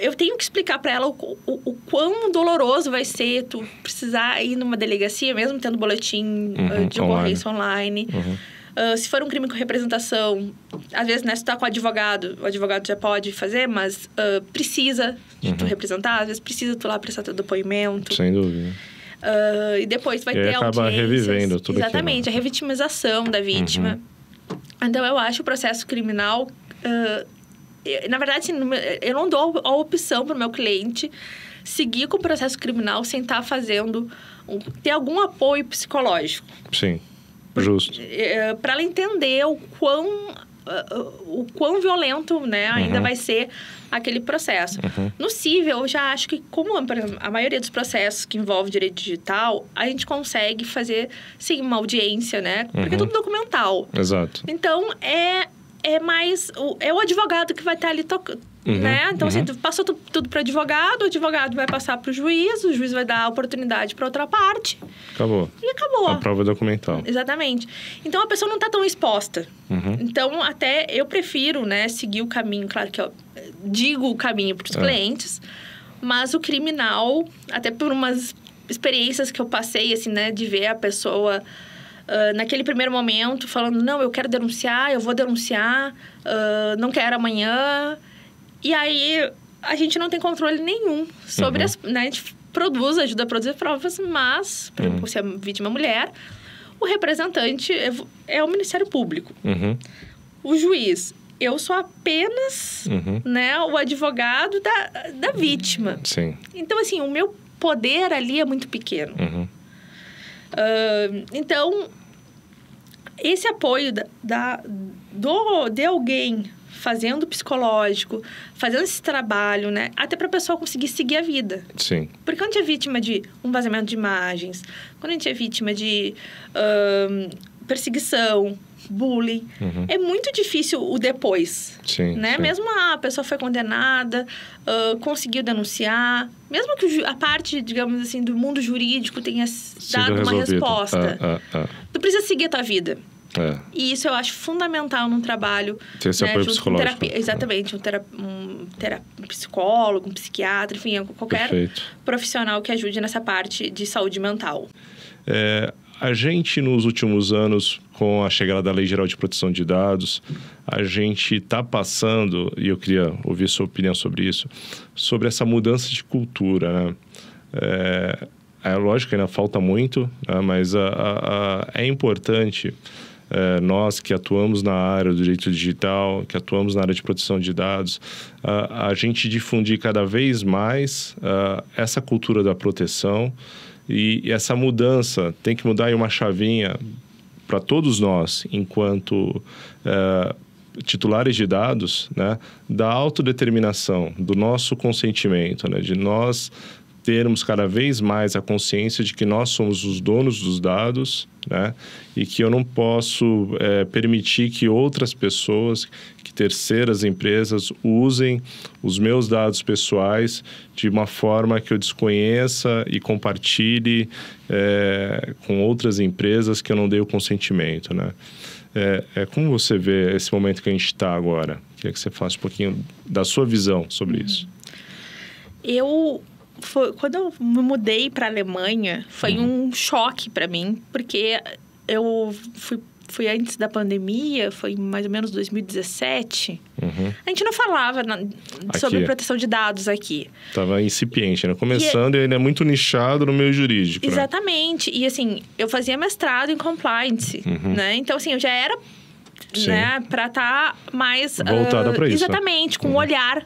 eu tenho que explicar para ela o quão doloroso vai ser tu precisar ir numa delegacia, mesmo tendo boletim de ocorrência online. Se for um crime com representação, às vezes, né, se tu tá com o advogado já pode fazer, mas precisa de tu representar, às vezes precisa tu lá prestar teu depoimento. Sem dúvida. E depois vai ter acaba revivendo tudo aquilo. Exatamente, a revitimização da vítima. Então, eu acho o processo criminal... na verdade, assim, eu não dou a opção pro meu cliente seguir com o processo criminal sem estar fazendo... ter algum apoio psicológico. Sim. Justo. Para ela entender o quão violento, né, ainda vai ser aquele processo. No cível, eu já acho que, como por exemplo, a maioria dos processos que envolve direito digital, a gente consegue fazer, sim, uma audiência, né? Porque é tudo documental. Exato. Então, é o advogado que vai estar ali tocando, né? Então, assim, tu passou tudo para o advogado vai passar para o juiz vai dar a oportunidade para outra parte. Acabou. E acabou. A prova documental. Exatamente. Então, a pessoa não está tão exposta. Então, até eu prefiro, né, seguir o caminho. Claro que eu digo o caminho para os clientes, mas o criminal, até por umas experiências que eu passei, assim, né, de ver a pessoa... naquele primeiro momento, falando, não, eu quero denunciar, eu vou denunciar, não quero amanhã. E aí, a gente não tem controle nenhum sobre as... Né, a gente ajuda a produzir provas, mas, por exemplo, se a vítima é mulher, o representante é o Ministério Público. O juiz, eu sou apenas né, o advogado da vítima. Sim. Então, assim, o meu poder ali é muito pequeno. Então, esse apoio de alguém fazendo psicológico, fazendo esse trabalho, né? Até para a pessoa conseguir seguir a vida. Sim. Porque quando a gente é vítima de um vazamento de imagens, quando a gente é vítima de perseguição, bullying, é muito difícil o depois. Sim, né? sim. Mesmo a pessoa foi condenada, conseguiu denunciar, mesmo que a parte, digamos assim, do mundo jurídico tenha dado uma resposta, tu precisa seguir a tua vida. E isso eu acho fundamental num trabalho... Ter esse apoio psicológico. Terapia, exatamente. Um psicólogo, um psiquiatra, enfim, qualquer profissional que ajude nessa parte de saúde mental. A gente, nos últimos anos, com a chegada da Lei Geral de Proteção de Dados, a gente está passando, e eu queria ouvir sua opinião sobre isso, sobre essa mudança de cultura, né? Lógico que ainda falta muito, né? Mas é importante... nós que atuamos na área do direito digital, que atuamos na área de proteção de dados, a gente difundir cada vez mais essa cultura da proteção e essa mudança, tem que mudar aí uma chavinha para todos nós, enquanto titulares de dados, né, da autodeterminação, do nosso consentimento, né, de nós termos cada vez mais a consciência de que nós somos os donos dos dados, né? E que eu não posso permitir que outras pessoas, que terceiras empresas, usem os meus dados pessoais de uma forma que eu desconheça e compartilhe com outras empresas que eu não dei o consentimento, né? Como você vê esse momento que a gente está agora? Queria que você falasse um pouquinho da sua visão sobre isso. Quando eu me mudei para a Alemanha, foi um choque para mim, porque eu fui antes da pandemia, foi mais ou menos 2017. A gente não falava sobre proteção de dados aqui. Estava incipiente, né? Começando e ainda é muito nichado no meio jurídico. Exatamente. Né? E assim, eu fazia mestrado em compliance, né? Então, assim, eu já era, né, para estar mais... voltada para isso. Exatamente, com um olhar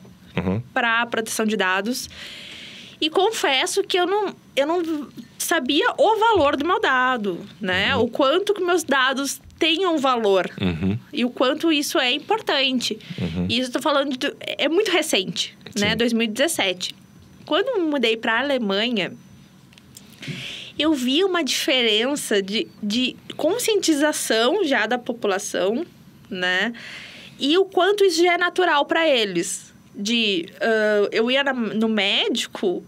para a proteção de dados. E confesso que eu não sabia o valor do meu dado, né? O quanto que meus dados têm um valor. E o quanto isso é importante. E isso eu tô falando é muito recente, né? 2017. Quando eu me mudei para a Alemanha, eu vi uma diferença de conscientização já da população, né? E o quanto isso já é natural para eles. Eu ia no médico,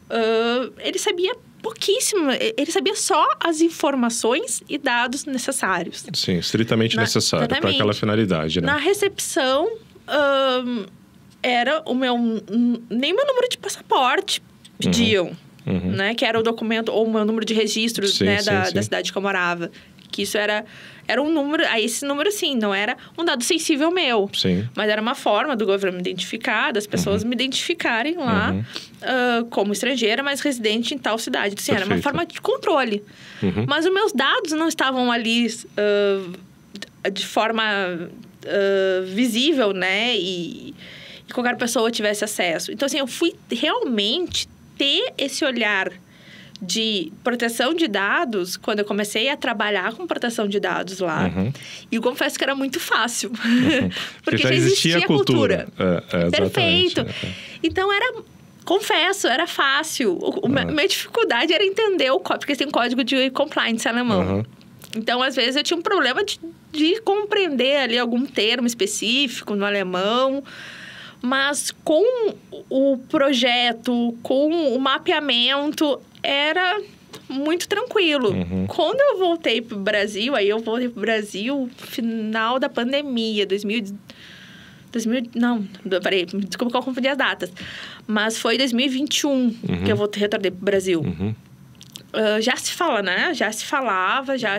ele sabia pouquíssimo, ele sabia só as informações e dados necessários. Sim, estritamente necessário para aquela finalidade, né? Na recepção, era nem meu número de passaporte pediam, né? Que era o documento, ou o meu número de registro, né? Da cidade que eu morava. Que isso era um número... esse número, sim, não era um dado sensível meu. Sim. Mas era uma forma do governo me identificar, das pessoas me identificarem lá como estrangeira, mas residente em tal cidade. Assim, era uma forma de controle. Mas os meus dados não estavam ali de forma visível, né? E qualquer pessoa tivesse acesso. Então, assim, eu fui realmente ter esse olhar de proteção de dados quando eu comecei a trabalhar com proteção de dados lá. E eu confesso que era muito fácil. Porque já existia a cultura. Perfeito. Então, confesso, era fácil. Minha dificuldade era entender o código, porque tem um código de compliance alemão. Então, às vezes, eu tinha um problema de compreender ali algum termo específico no alemão. Mas com o projeto, com o mapeamento, era muito tranquilo. Quando eu voltei pro Brasil, eu voltei pro Brasil final da pandemia, peraí, desculpa que eu confundi as datas. Mas foi 2021 que eu retornei pro Brasil. Já se fala, né? Já se falava, já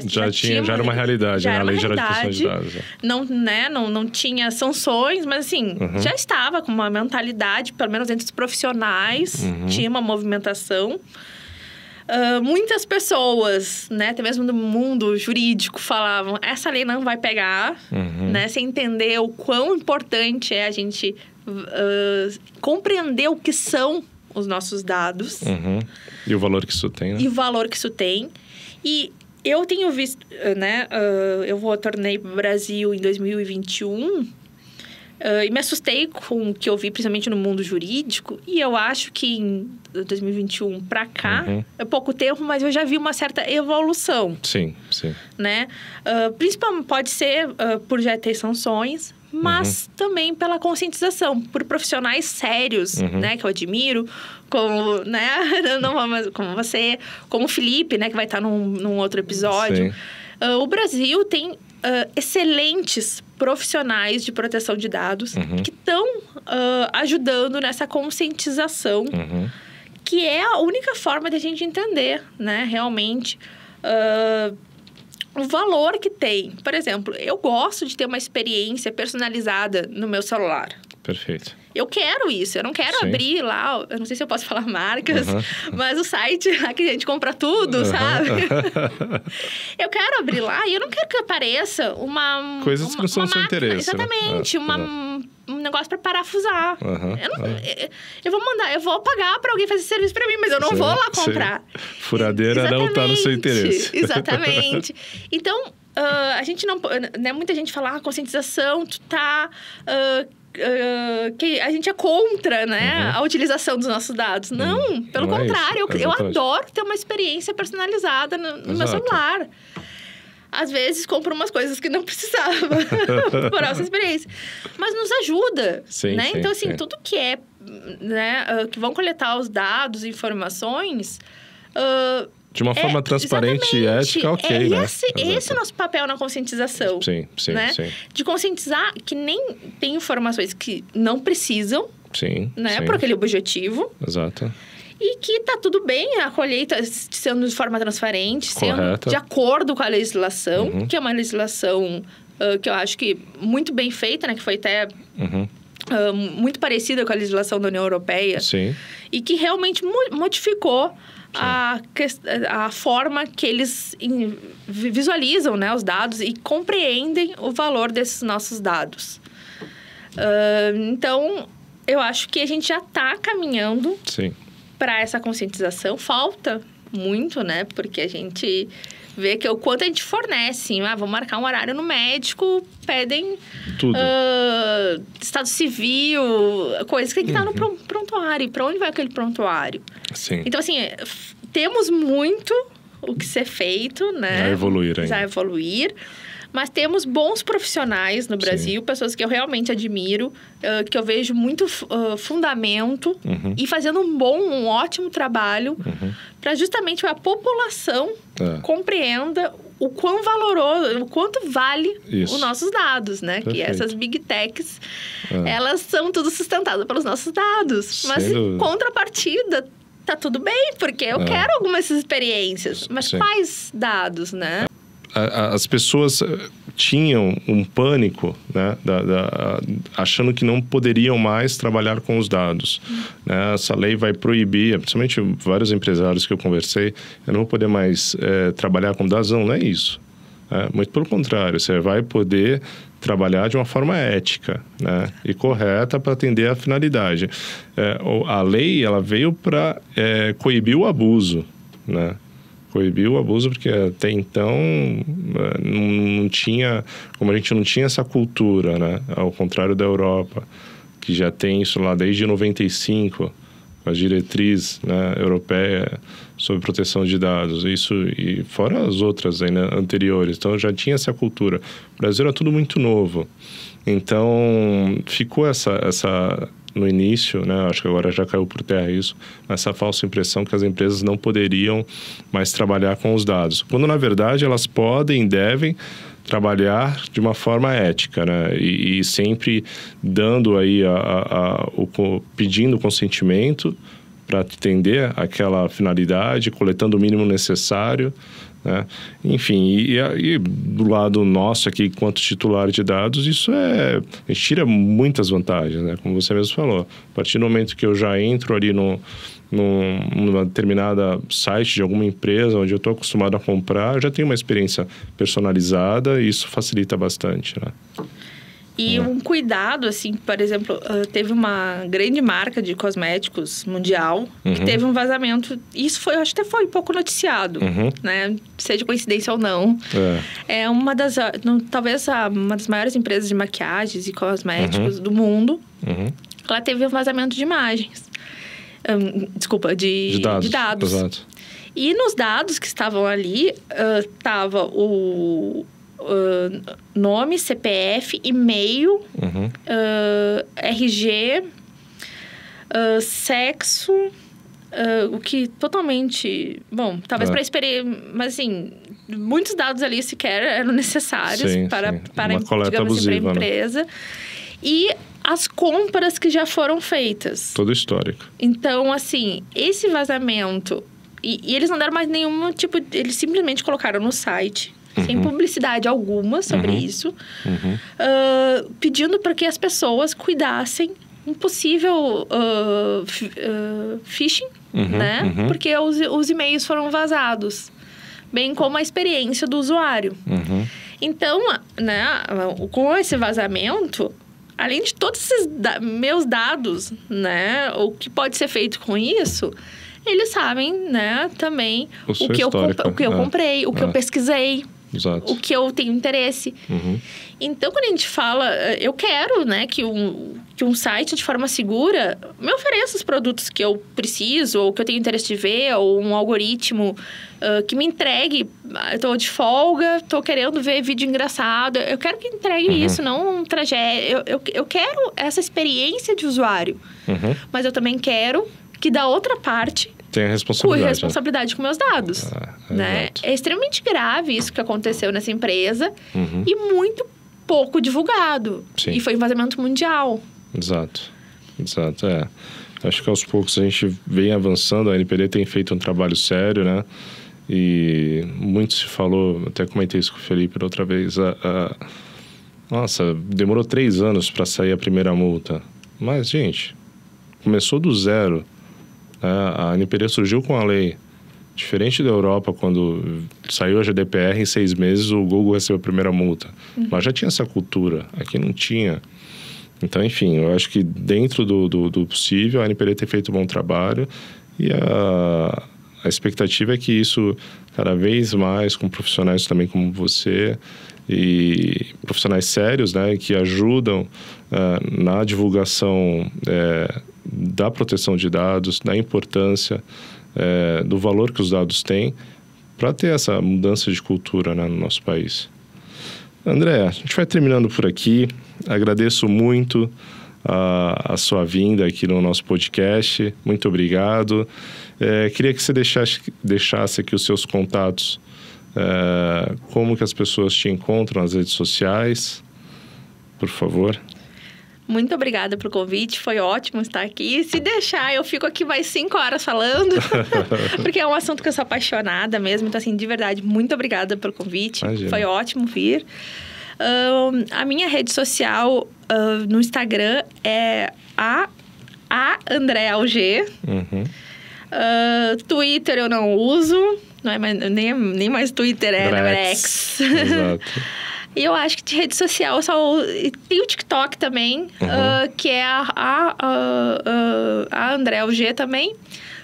era uma realidade, né? A Lei Geral de Proteção de Dados. Não tinha sanções, mas assim, já estava com uma mentalidade, pelo menos entre os profissionais, tinha uma movimentação. Muitas pessoas, né, até mesmo do mundo jurídico, falavam, essa lei não vai pegar, né? Sem entender o quão importante é a gente compreender o que são os nossos dados. E o valor que isso tem, né? E o valor que isso tem. E eu tenho visto, né? Eu retornei para o Brasil em 2021 e me assustei com o que eu vi, principalmente no mundo jurídico. E eu acho que em 2021 para cá, é pouco tempo, mas eu já vi uma certa evolução. Sim. Né? Principalmente pode ser por já ter sanções, mas também pela conscientização, por profissionais sérios, né, que eu admiro, como, né, como você, como o Felipe, né, que vai estar num outro episódio. O Brasil tem excelentes profissionais de proteção de dados que estão ajudando nessa conscientização, que é a única forma de a gente entender, né, realmente o valor que tem. Por exemplo, eu gosto de ter uma experiência personalizada no meu celular. Perfeito. Eu quero isso. Eu não quero abrir lá... Eu não sei se eu posso falar marcas, mas o site lá que a gente compra tudo, sabe? Eu quero abrir lá e eu não quero que apareça coisas que não são do seu interesse. Exatamente. Um negócio para parafusar. Eu vou pagar para alguém fazer esse serviço para mim, mas eu não vou lá comprar. Furadeira não está no seu interesse. Exatamente. Então, a gente não... Né, muita gente fala, conscientização, tu tá... que a gente é contra, né, a utilização dos nossos dados. Não, pelo contrário. Eu adoro ter uma experiência personalizada no meu celular. Às vezes, compro umas coisas que não precisava por essa experiência. Mas nos ajuda, né? Então, assim, tudo que é... né, que vão coletar os dados, informações... de uma forma transparente e ética, ok, né? Esse é o nosso papel na conscientização. Sim. De conscientizar que nem tem informações que não precisam, né? Por aquele objetivo. Exato. E que tá tudo bem a colheita sendo de forma transparente, sendo de acordo com a legislação, que é uma legislação que eu acho que muito bem feita, né? Que foi até... muito parecida com a legislação da União Europeia. E que realmente modificou a forma que eles visualizam, né, os dados e compreendem o valor desses nossos dados. Então, eu acho que a gente já está caminhando para essa conscientização. Falta muito, né? Porque a gente vê que o quanto a gente fornece. Vamos marcar um horário no médico, pedem tudo. Estado civil, coisas que tem que estar no prontuário. Para onde vai aquele prontuário? Então, assim, temos muito o que ser feito, né? A evoluir ainda. A evoluir. Mas temos bons profissionais no Brasil, pessoas que eu realmente admiro, que eu vejo muito fundamento e fazendo um ótimo trabalho para justamente a população compreenda o quão valoroso, o quanto vale os nossos dados, né? Perfeito. Que essas big techs, elas são tudo sustentadas pelos nossos dados. Mas em contrapartida, tá tudo bem, porque eu quero algumas experiências. Mas quais dados, né? As pessoas tinham um pânico, né, achando que não poderiam mais trabalhar com os dados. Né? Essa lei vai proibir, principalmente vários empresários que eu conversei, eu não vou poder mais trabalhar com dados. Não é isso. Muito pelo contrário, você vai poder trabalhar de uma forma ética, né, e correta para atender a finalidade. A lei ela veio para coibir o abuso, né? Coibiu o abuso porque até então não tinha... Como a gente não tinha essa cultura, né? Ao contrário da Europa, que já tem isso lá desde 95, a diretriz, né, europeia sobre proteção de dados, isso e fora as outras aí, né, anteriores. Então já tinha essa cultura. O Brasil era tudo muito novo. Então ficou essa no início, né, acho que agora já caiu por terra isso, essa falsa impressão que as empresas não poderiam mais trabalhar com os dados, quando na verdade elas podem e devem trabalhar de uma forma ética, né? E sempre dando aí pedindo consentimento para atender aquela finalidade, coletando o mínimo necessário, né? Enfim, e do lado nosso aqui, enquanto titular de dados, isso a gente tira muitas vantagens, né? Como você mesmo falou, a partir do momento que eu já entro ali numa determinada site de alguma empresa onde eu estou acostumado a comprar, eu já tenho uma experiência personalizada e isso facilita bastante, né? E um cuidado, assim, por exemplo, teve uma grande marca de cosméticos mundial que teve um vazamento. Isso eu acho que até foi pouco noticiado, né? Seja coincidência ou não. É uma das, talvez uma das maiores empresas de maquiagens e cosméticos do mundo. Ela teve um vazamento de imagens. Desculpa, de dados. Exato. E nos dados que estavam ali, estava o nome, CPF, e-mail, RG, sexo, o que totalmente... Bom, talvez para experiência... Mas, assim, muitos dados ali sequer eram necessários para digamos assim, para a empresa. Né? E as compras que já foram feitas. Todo histórico. Então, assim, esse vazamento... E eles não deram mais nenhum tipo... Eles simplesmente colocaram no site... sem publicidade alguma sobre isso, pedindo para que as pessoas cuidassem um possível phishing, né? Porque os e-mails foram vazados, bem como a experiência do usuário. Então, né, com esse vazamento, além de todos esses meus dados, né, o que pode ser feito com isso... Eles sabem, né, também o que eu comprei, o que eu pesquisei. Exato. O que eu tenho interesse. Então, quando a gente fala... Eu quero, né, que um site, de forma segura, me ofereça os produtos que eu preciso, ou que eu tenho interesse de ver, ou um algoritmo que me entregue... Eu tô de folga, tô querendo ver vídeo engraçado. Eu quero que entregue isso, não um tragédia. Eu quero essa experiência de usuário. Mas eu também quero que da outra parte... Tem a responsabilidade. Com meus dados, né? Exato. É extremamente grave isso que aconteceu nessa empresa e muito pouco divulgado. Sim. E foi um vazamento mundial. Exato. Acho que aos poucos a gente vem avançando, a NPD tem feito um trabalho sério, né? E muito se falou, até comentei isso com o Felipe da outra vez, nossa, demorou 3 anos para sair a primeira multa. Mas, gente, começou do zero. A NPD surgiu com a lei. Diferente da Europa, quando saiu a GDPR, em 6 meses o Google recebeu a primeira multa. Lá já tinha essa cultura, aqui não tinha. Então, enfim, eu acho que dentro do possível, a NPD tem feito um bom trabalho e a expectativa é que isso, cada vez mais, com profissionais também como você e profissionais sérios, né, que ajudam na divulgação da proteção de dados, da importância, do valor que os dados têm, para ter essa mudança de cultura, né, no nosso país. André, a gente vai terminando por aqui. Agradeço muito a sua vinda aqui no nosso podcast. Muito obrigado. Queria que você deixasse aqui os seus contatos, como que as pessoas te encontram nas redes sociais, por favor. Muito obrigada pelo convite, foi ótimo estar aqui. Se deixar, eu fico aqui mais 5 horas falando, porque é um assunto que eu sou apaixonada mesmo. Então, assim, de verdade, muito obrigada pelo convite. Imagina. Foi ótimo vir. A minha rede social no Instagram é a André Alger. Twitter eu não uso, não é mais, nem mais Twitter, é X. Exato. E eu acho que de rede social só tem o TikTok também, que é a André Alger também.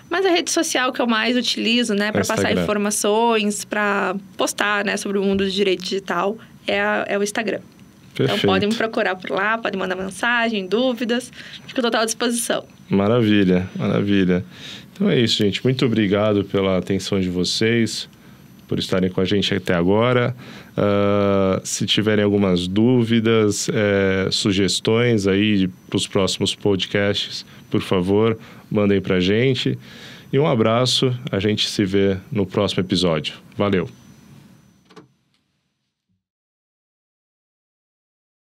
Mas a rede social que eu mais utilizo, né, para passar informações, para postar, né, sobre o mundo do direito digital, é o Instagram. Perfeito. Então, podem me procurar por lá, podem mandar mensagem, dúvidas. Fico à total disposição. Maravilha, maravilha. Então é isso, gente. Muito obrigado pela atenção de vocês, por estarem com a gente até agora. Se tiverem algumas dúvidas, sugestões aí para os próximos podcasts, por favor, mandem para a gente. E um abraço, a gente se vê no próximo episódio. Valeu!